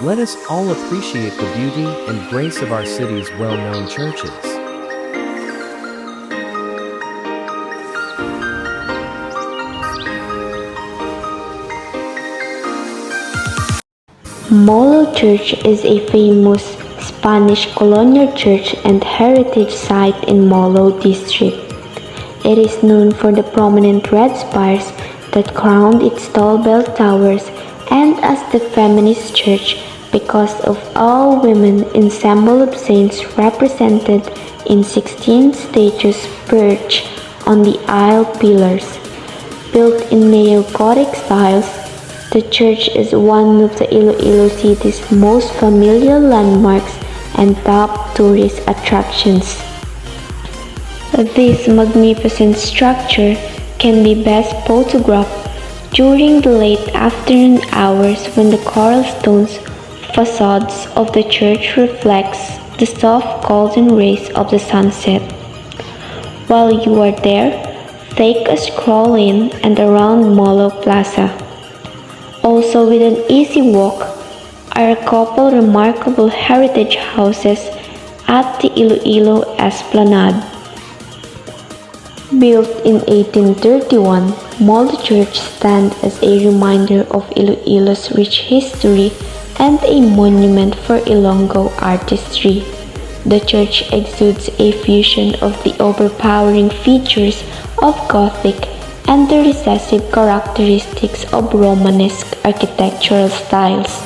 Let us all appreciate the beauty and grace of our city's well-known churches. Molo Church is a famous Spanish colonial church and heritage site in Molo district. It is known for the prominent red spires that crown its tall bell towers and as the feminist church because of all women ensemble of saints represented in 16 statues perched on the aisle pillars. Built in neo-Gothic styles, the church is one of the Iloilo city's most familiar landmarks and top tourist attractions. This magnificent structure can be best photographed during the late afternoon hours when the coral stones facades of the church reflects the soft golden rays of the sunset. While you are there, take a stroll in and around Molo Plaza. Also within easy walk are a couple remarkable heritage houses at the Iloilo Esplanade. Built in 1831, Molo Church stands as a reminder of Iloilo's rich history and a monument for Ilonggo artistry. The church exudes a fusion of the overpowering features of Gothic and the recessive characteristics of Romanesque architectural styles.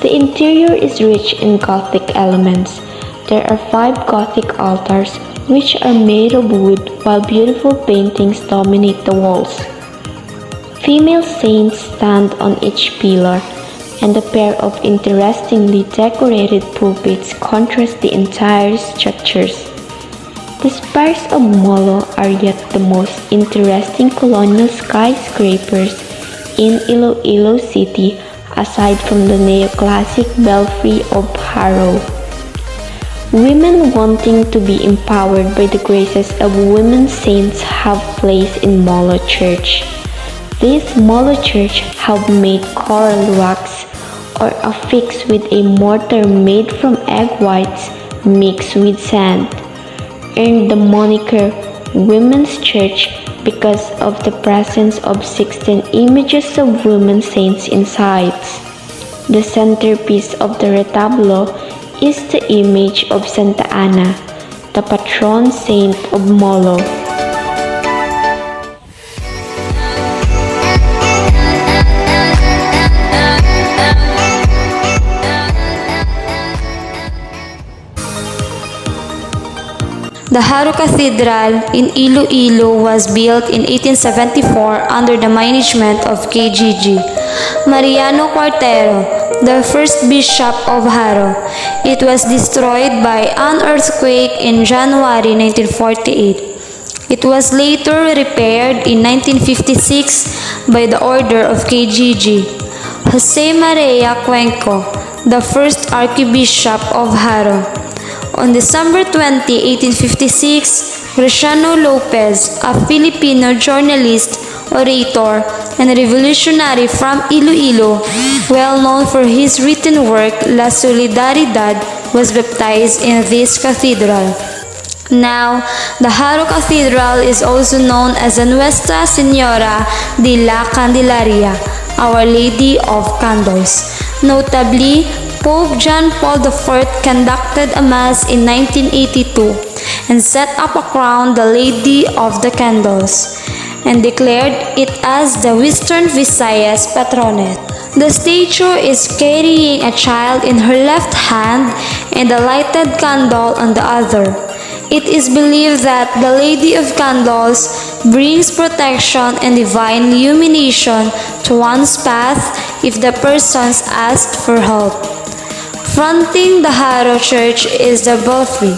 The interior is rich in Gothic elements. There are 5 Gothic altars which are made of wood while beautiful paintings dominate the walls. Female saints stand on each pillar, and a pair of interestingly decorated pulpits contrast the entire structures. The spires of Molo are yet the most interesting colonial skyscrapers in Iloilo City aside from the neoclassic belfry of Jaro. Women wanting to be empowered by the graces of women saints have place in Molo Church. This Molo Church have made coral wax or affixed with a mortar made from egg whites mixed with sand. Earned the moniker Women's Church because of the presence of 16 images of women saints inside. The centerpiece of the retablo is the image of Santa Ana, the patron saint of Molo. The Jaro Cathedral in Iloilo was built in 1874 under the management of KGG Mariano Cuartero, the first bishop of Jaro. It was destroyed by an earthquake in January 1948. It was later repaired in 1956 by the order of KGG Jose Maria Cuenco, the first archbishop of Jaro. On December 20, 1856, Graciano Lopez, a Filipino journalist, orator, and revolutionary from Iloilo, well known for his written work La Solidaridad, was baptized in this cathedral. Now, the Jaro Cathedral is also known as the Nuestra Señora de la Candelaria, Our Lady of Candles. Notably, Pope John Paul IV conducted a Mass in 1982 and set up a crown, the Lady of the Candles, and declared it as the Western Visayas patronate. The statue is carrying a child in her left hand and a lighted candle on the other. It is believed that the Lady of Candles brings protection and divine illumination to one's path if the persons asked for help. Fronting the Jaro Church is the belfry.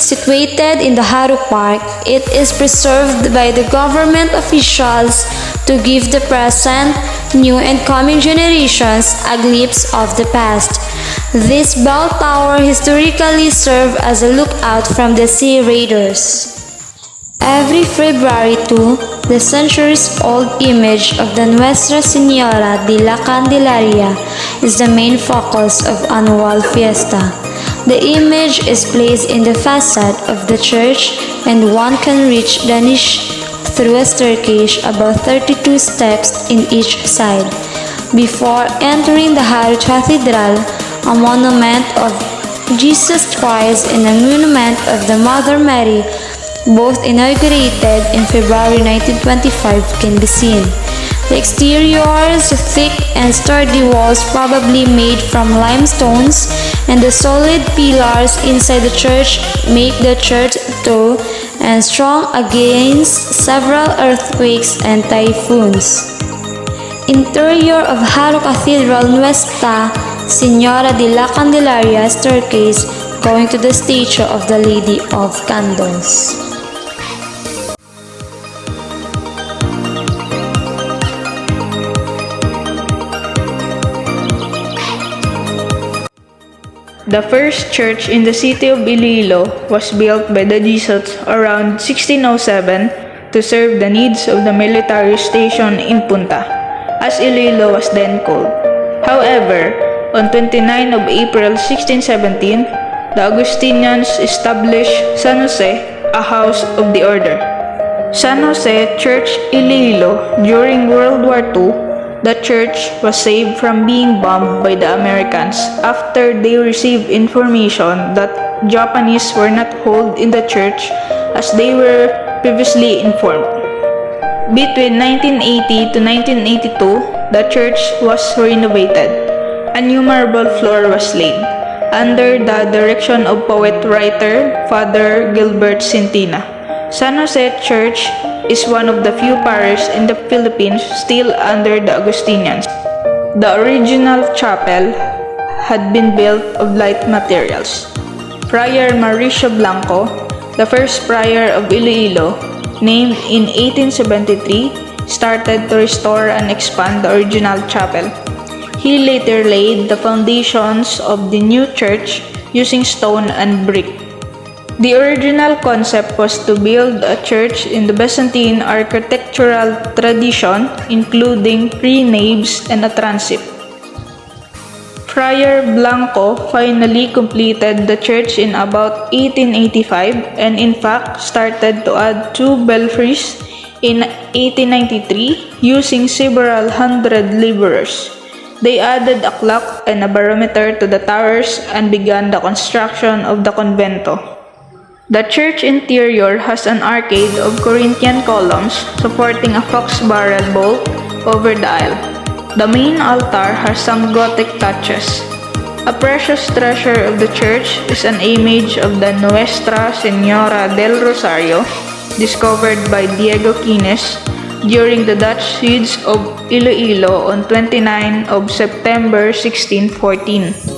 Situated in the Jaro Park, it is preserved by the government officials to give the present, new and coming generations a glimpse of the past. This bell tower historically served as a lookout from the sea raiders. Every February 2, the centuries-old image of the Nuestra Señora de la Candelaria is the main focus of annual fiesta. The image is placed in the facade of the church, and one can reach the niche through a staircase about 32 steps in each side. Before entering the Jaro Cathedral, a monument of Jesus Christ and a monument of the Mother Mary, both inaugurated in February 1925, can be seen. The exterior's thick and sturdy walls, probably made from limestones, and the solid pillars inside the church make the church tall and strong against several earthquakes and typhoons. Interior of Jaro Cathedral, Nuestra Señora de la Candelaria staircase going to the statue of the Lady of Candles. The first church in the city of Iloilo was built by the Jesuits around 1607 to serve the needs of the military station in Punta, as Iloilo was then called. However, on 29 of April 1617, the Augustinians established San Jose, a house of the order. San Jose Church, Iloilo. During World War II, the church was saved from being bombed by the Americans after they received information that Japanese were not held in the church as they were previously informed. Between 1980 to 1982, the church was renovated. A new marble floor was laid under the direction of poet-writer Father Gilbert Centina. San Jose Church is one of the few parishes in the Philippines still under the Augustinians. The original chapel had been built of light materials. Friar Mauricio Blanco, the first prior of Iloilo, named in 1873, started to restore and expand the original chapel. He later laid the foundations of the new church using stone and brick. The original concept was to build a church in the Byzantine architectural tradition, including 3 naves and a transept. Friar Blanco finally completed the church in about 1885 and in fact started to add 2 belfries in 1893 using several hundred laborers. They added a clock and a barometer to the towers and began the construction of the convento. The church interior has an arcade of Corinthian columns supporting a fox barrel bolt over the aisle. The main altar has some Gothic touches. A precious treasure of the church is an image of the Nuestra Señora del Rosario, discovered by Diego Quines during the Dutch siege of Iloilo on 29 of September 1614.